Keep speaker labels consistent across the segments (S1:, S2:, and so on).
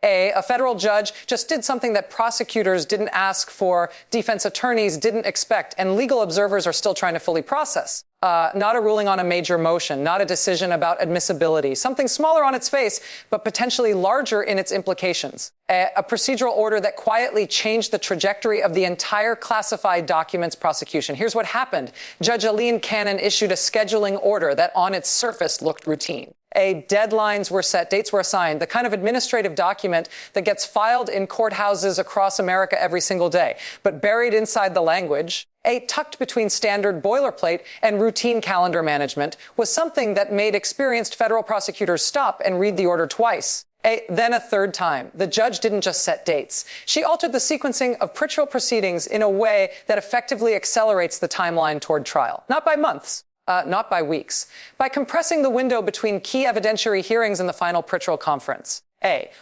S1: A federal judge just did something that prosecutors didn't ask for, defense attorneys didn't expect, and legal observers are still trying to fully process. Not a ruling on a major motion, not a decision about admissibility, something smaller on its face, but potentially larger in its implications. A procedural order that quietly changed the trajectory of the entire classified documents prosecution. Here's what happened. Judge Aline Cannon issued a scheduling order that on its surface looked routine. Deadlines were set, dates were assigned, the kind of administrative document that gets filed in courthouses across America every single day. But buried inside the language, tucked between standard boilerplate and routine calendar management, was something that made experienced federal prosecutors stop and read the order twice. Then a third time. The judge didn't just set dates. She altered the sequencing of procedural proceedings in a way that effectively accelerates the timeline toward trial. Not by months. Not by weeks, by compressing the window between key evidentiary hearings and the final procedural conference.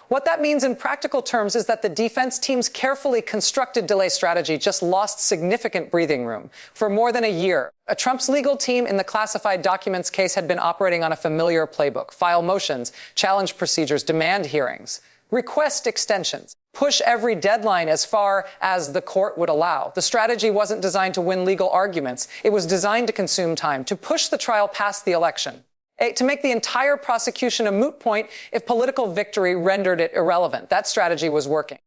S1: What that means in practical terms is that the defense team's carefully constructed delay strategy just lost significant breathing room. For more than a year, Trump's legal team in the classified documents case had been operating on a familiar playbook: file motions, challenge procedures, demand hearings, request extensions, push every deadline as far as the court would allow. The strategy wasn't designed to win legal arguments. It was designed to consume time, to push the trial past the election, to make the entire prosecution a moot point if political victory rendered it irrelevant. That strategy was working.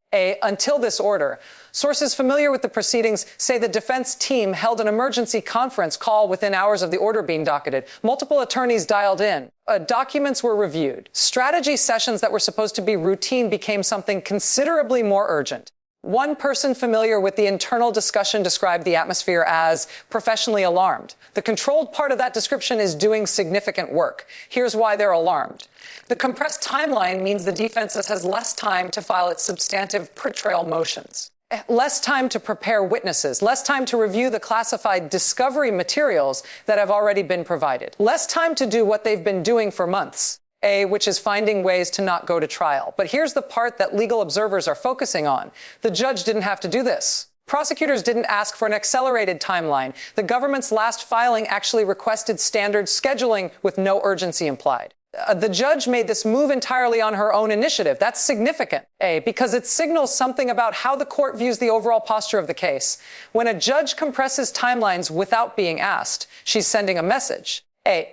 S1: Until this order. Sources familiar with the proceedings say the defense team held an emergency conference call within hours of the order being docketed. Multiple attorneys dialed in. Documents were reviewed. Strategy sessions that were supposed to be routine became something considerably more urgent. One person familiar with the internal discussion described the atmosphere as professionally alarmed. The controlled part of that description is doing significant work. Here's why they're alarmed. The compressed timeline means the defense has less time to file its substantive pretrial motions, less time to prepare witnesses, less time to review the classified discovery materials that have already been provided, less time to do what they've been doing for months. Which is finding ways to not go to trial. But here's the part that legal observers are focusing on. The judge didn't have to do this. Prosecutors didn't ask for an accelerated timeline. The government's last filing actually requested standard scheduling with no urgency implied. The judge made this move entirely on her own initiative. That's significant, because it signals something about how the court views the overall posture of the case. When a judge compresses timelines without being asked, she's sending a message.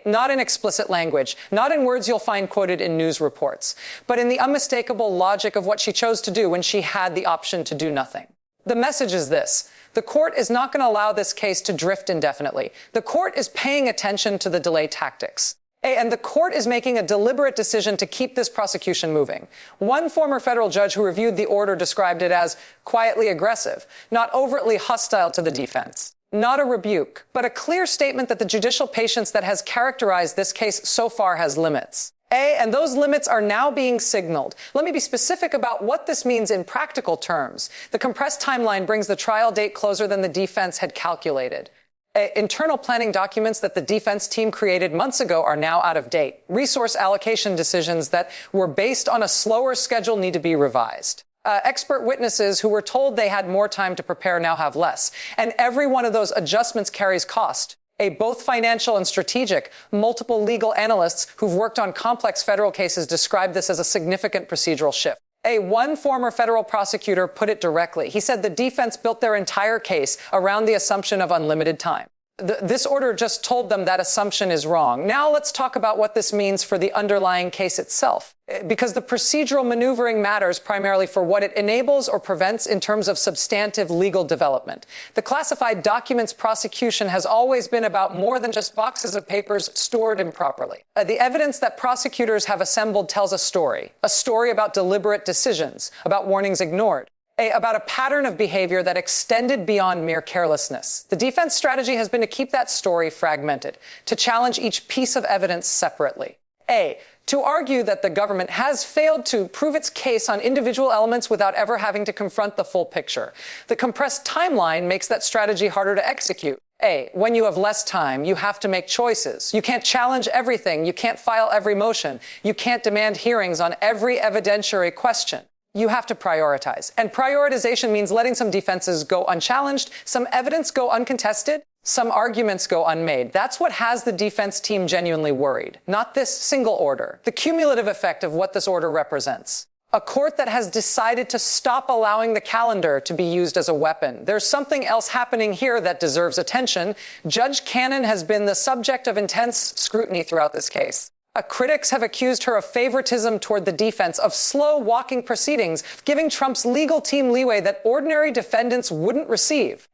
S1: Not in explicit language, not in words you'll find quoted in news reports, but in the unmistakable logic of what she chose to do when she had the option to do nothing. The message is this: the court is not going to allow this case to drift indefinitely. The court is paying attention to the delay tactics. And the court is making a deliberate decision to keep this prosecution moving. One former federal judge who reviewed the order described it as quietly aggressive, not overtly hostile to the defense. Not a rebuke, but a clear statement that the judicial patience that has characterized this case so far has limits. And those limits are now being signaled. Let me be specific about what this means in practical terms. The compressed timeline brings the trial date closer than the defense had calculated. Internal planning documents that the defense team created months ago are now out of date. Resource allocation decisions that were based on a slower schedule need to be revised. Expert witnesses who were told they had more time to prepare now have less. And every one of those adjustments carries cost. Both financial and strategic. Multiple legal analysts who've worked on complex federal cases describe this as a significant procedural shift. One former federal prosecutor put it directly. He said the defense built their entire case around the assumption of unlimited time. This order just told them that assumption is wrong. Now let's talk about what this means for the underlying case itself. Because the procedural maneuvering matters primarily for what it enables or prevents in terms of substantive legal development. The classified documents prosecution has always been about more than just boxes of papers stored improperly. The evidence that prosecutors have assembled tells a story about deliberate decisions, about warnings ignored, about a pattern of behavior that extended beyond mere carelessness. The defense strategy has been to keep that story fragmented, to challenge each piece of evidence separately. To argue that the government has failed to prove its case on individual elements without ever having to confront the full picture. The compressed timeline makes that strategy harder to execute. When you have less time, you have to make choices. You can't challenge everything. You can't file every motion. You can't demand hearings on every evidentiary question. You have to prioritize. And prioritization means letting some defenses go unchallenged, some evidence go uncontested, some arguments go unmade. That's what has the defense team genuinely worried, not this single order, the cumulative effect of what this order represents. A court that has decided to stop allowing the calendar to be used as a weapon. There's something else happening here that deserves attention. Judge Cannon has been the subject of intense scrutiny throughout this case. Critics have accused her of favoritism toward the defense, of slow-walking proceedings, giving Trump's legal team leeway that ordinary defendants wouldn't receive.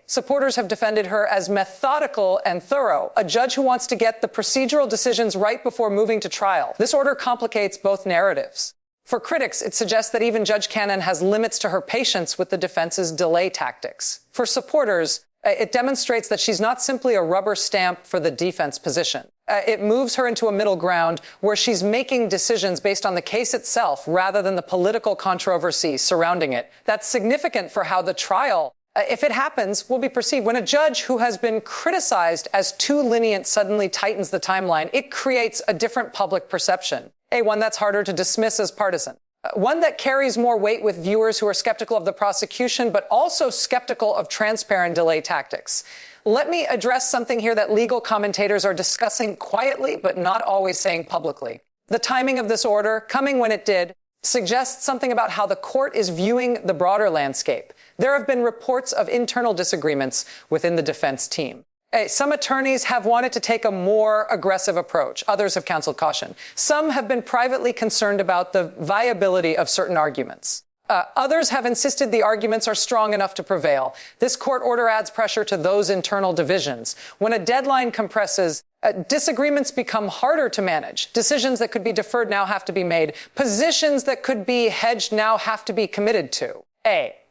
S1: Supporters have defended her as methodical and thorough, a judge who wants to get the procedural decisions right before moving to trial. This order complicates both narratives. For critics, it suggests that even Judge Cannon has limits to her patience with the defense's delay tactics. For supporters, it demonstrates that she's not simply a rubber stamp for the defense position. It moves her into a middle ground where she's making decisions based on the case itself rather than the political controversy surrounding it. That's significant for how the trial, if it happens, will be perceived. When a judge who has been criticized as too lenient suddenly tightens the timeline, it creates a different public perception. One that's harder to dismiss as partisan. One that carries more weight with viewers who are skeptical of the prosecution, but also skeptical of transparent delay tactics. Let me address something here that legal commentators are discussing quietly, but not always saying publicly. The timing of this order, coming when it did, suggests something about how the court is viewing the broader landscape. There have been reports of internal disagreements within the defense team. Some attorneys have wanted to take a more aggressive approach. Others have counseled caution. Some have been privately concerned about the viability of certain arguments. Others have insisted the arguments are strong enough to prevail. This court order adds pressure to those internal divisions. When a deadline compresses, disagreements become harder to manage. Decisions that could be deferred now have to be made. Positions that could be hedged now have to be committed to.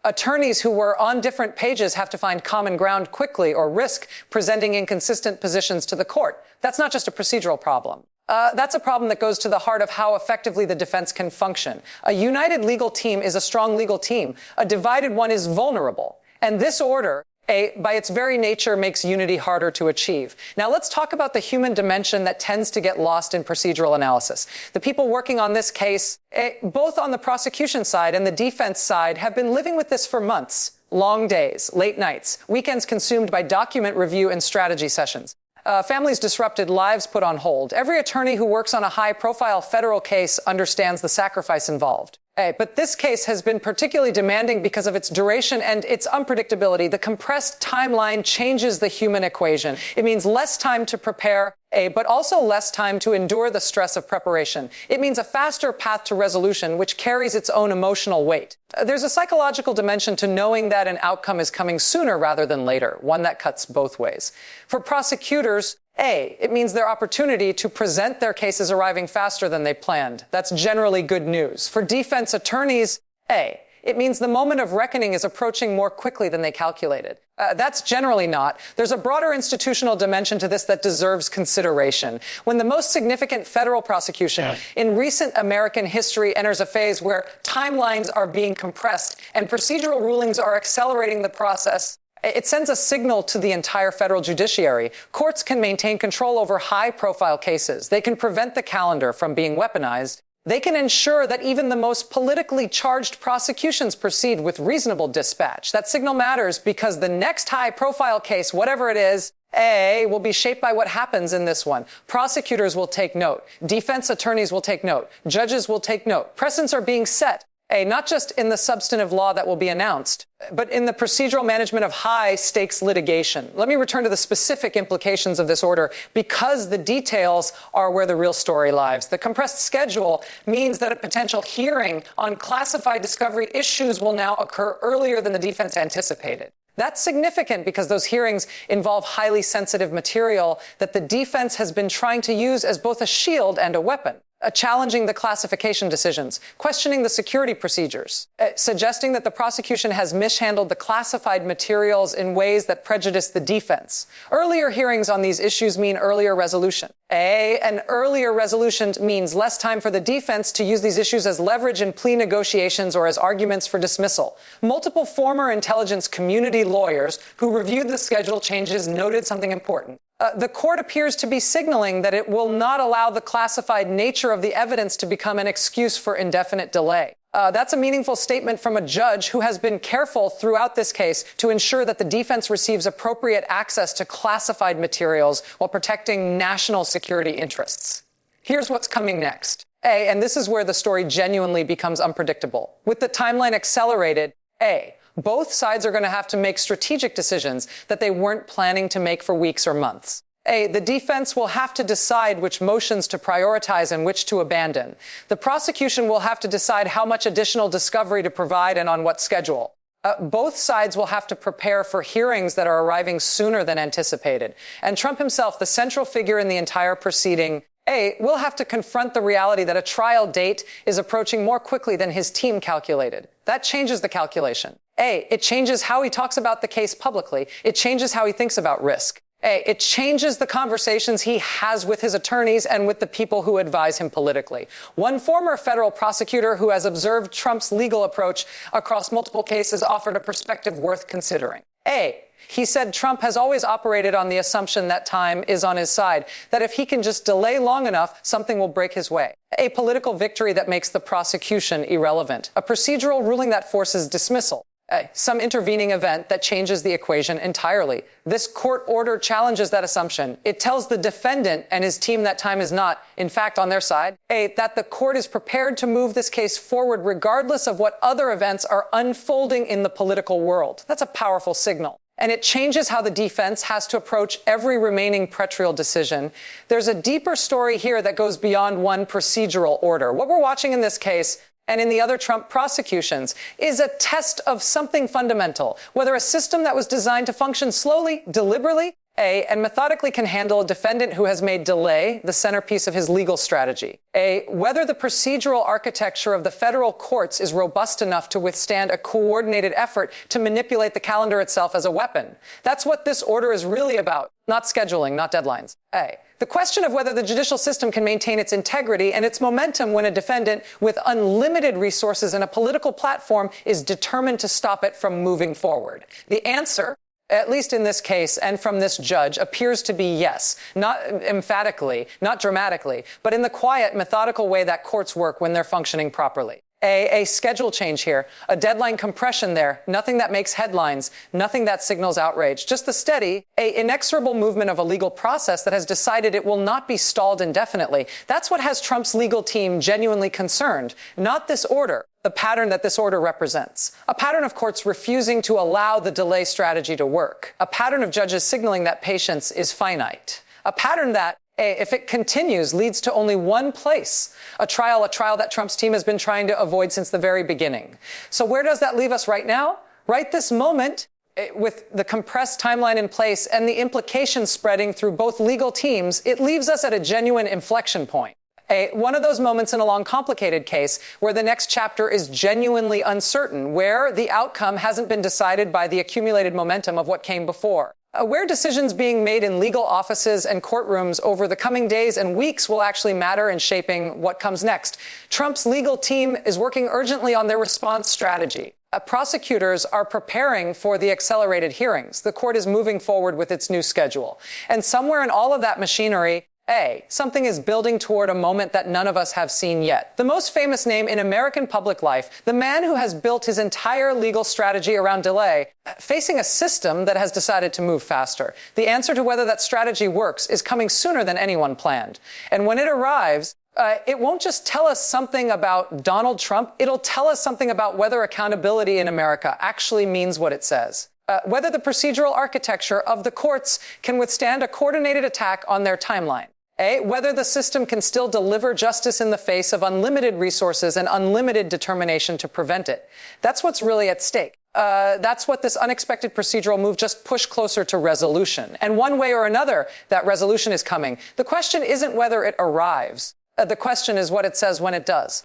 S1: Attorneys who were on different pages have to find common ground quickly or risk presenting inconsistent positions to the court. That's not just a procedural problem. That's a problem that goes to the heart of how effectively the defense can function. A united legal team is a strong legal team. A divided one is vulnerable. And this order, by its very nature, makes unity harder to achieve. Now, let's talk about the human dimension that tends to get lost in procedural analysis. The people working on this case, both on the prosecution side and the defense side, have been living with this for months. Long days, late nights, weekends consumed by document review and strategy sessions. Families disrupted, lives put on hold. Every attorney who works on a high-profile federal case understands the sacrifice involved. But this case has been particularly demanding because of its duration and its unpredictability. The compressed timeline changes the human equation. It means less time to prepare, but also less time to endure the stress of preparation. It means a faster path to resolution, which carries its own emotional weight. There's a psychological dimension to knowing that an outcome is coming sooner rather than later, one that cuts both ways. For prosecutors, it means their opportunity to present their cases arriving faster than they planned. That's generally good news. For defense attorneys, it means the moment of reckoning is approaching more quickly than they calculated. That's generally not. There's a broader institutional dimension to this that deserves consideration. When the most significant federal prosecution in recent American history enters a phase where timelines are being compressed and procedural rulings are accelerating the process, it sends a signal to the entire federal judiciary. Courts can maintain control over high-profile cases. They can prevent the calendar from being weaponized. They can ensure that even the most politically charged prosecutions proceed with reasonable dispatch. That signal matters because the next high-profile case, whatever it is, will be shaped by what happens in this one. Prosecutors will take note. Defense attorneys will take note. Judges will take note. Precedents are being set. Not just in the substantive law that will be announced, but in the procedural management of high-stakes litigation. Let me return to the specific implications of this order because the details are where the real story lies. The compressed schedule means that a potential hearing on classified discovery issues will now occur earlier than the defense anticipated. That's significant because those hearings involve highly sensitive material that the defense has been trying to use as both a shield and a weapon. Challenging the classification decisions, questioning the security procedures, suggesting that the prosecution has mishandled the classified materials in ways that prejudice the defense. Earlier hearings on these issues mean earlier resolution. An earlier resolution means less time for the defense to use these issues as leverage in plea negotiations or as arguments for dismissal. Multiple former intelligence community lawyers who reviewed the schedule changes noted something important. The court appears to be signaling that it will not allow the classified nature of the evidence to become an excuse for indefinite delay. That's a meaningful statement from a judge who has been careful throughout this case to ensure that the defense receives appropriate access to classified materials while protecting national security interests. Here's what's coming next. A, and this is where the story genuinely becomes unpredictable. With the timeline accelerated, A, both sides are going to have to make strategic decisions that they weren't planning to make for weeks or months. A, the defense will have to decide which motions to prioritize and which to abandon. The prosecution will have to decide how much additional discovery to provide and on what schedule. Both sides will have to prepare for hearings that are arriving sooner than anticipated. And Trump himself, the central figure in the entire proceeding, A, will have to confront the reality that a trial date is approaching more quickly than his team calculated. That changes the calculation. A, it changes how he talks about the case publicly. It changes how he thinks about risk. A, it changes the conversations he has with his attorneys and with the people who advise him politically. One former federal prosecutor who has observed Trump's legal approach across multiple cases offered a perspective worth considering. A, he said Trump has always operated on the assumption that time is on his side, that if he can just delay long enough, something will break his way. A political victory that makes the prosecution irrelevant. A procedural ruling that forces dismissal. Some intervening event that changes the equation entirely. This court order challenges that assumption. It tells the defendant and his team that time is not, in fact, on their side. A, that the court is prepared to move this case forward regardless of what other events are unfolding in the political world. That's a powerful signal. And it changes how the defense has to approach every remaining pretrial decision. There's a deeper story here that goes beyond one procedural order. What we're watching in this case and in the other Trump prosecutions is a test of something fundamental, whether a system that was designed to function slowly, deliberately, A, and methodically can handle a defendant who has made delay the centerpiece of his legal strategy. A, whether the procedural architecture of the federal courts is robust enough to withstand a coordinated effort to manipulate the calendar itself as a weapon. That's what this order is really about, not scheduling, not deadlines. A, the question of whether the judicial system can maintain its integrity and its momentum when a defendant with unlimited resources and a political platform is determined to stop it from moving forward. The answer, at least in this case and from this judge, appears to be yes. Not emphatically, not dramatically, but in the quiet, methodical way that courts work when they're functioning properly. A schedule change here, a deadline compression there, nothing that makes headlines, nothing that signals outrage, just the steady, inexorable movement of a legal process that has decided it will not be stalled indefinitely. That's what has Trump's legal team genuinely concerned, not this order, the pattern that this order represents. A pattern of courts refusing to allow the delay strategy to work. A pattern of judges signaling that patience is finite. A pattern that, if it continues, leads to only one place, a trial that Trump's team has been trying to avoid since the very beginning. So where does that leave us right now? Right this moment, with the compressed timeline in place and the implications spreading through both legal teams, it leaves us at a genuine inflection point. One of those moments in a long, complicated case where the next chapter is genuinely uncertain, where the outcome hasn't been decided by the accumulated momentum of what came before. Where decisions being made in legal offices and courtrooms over the coming days and weeks will actually matter in shaping what comes next. Trump's legal team is working urgently on their response strategy. Prosecutors are preparing for the accelerated hearings. The court is moving forward with its new schedule. And somewhere in all of that machinery, something is building toward a moment that none of us have seen yet. The most famous name in American public life, the man who has built his entire legal strategy around delay, facing a system that has decided to move faster. The answer to whether that strategy works is coming sooner than anyone planned. And when it arrives, it won't just tell us something about Donald Trump. It'll tell us something about whether accountability in America actually means what it says. Whether the procedural architecture of the courts can withstand a coordinated attack on their timeline. Whether the system can still deliver justice in the face of unlimited resources and unlimited determination to prevent it. That's what's really at stake. That's what this unexpected procedural move just pushed closer to resolution. And one way or another, that resolution is coming. The question isn't whether it arrives. The question is what it says when it does.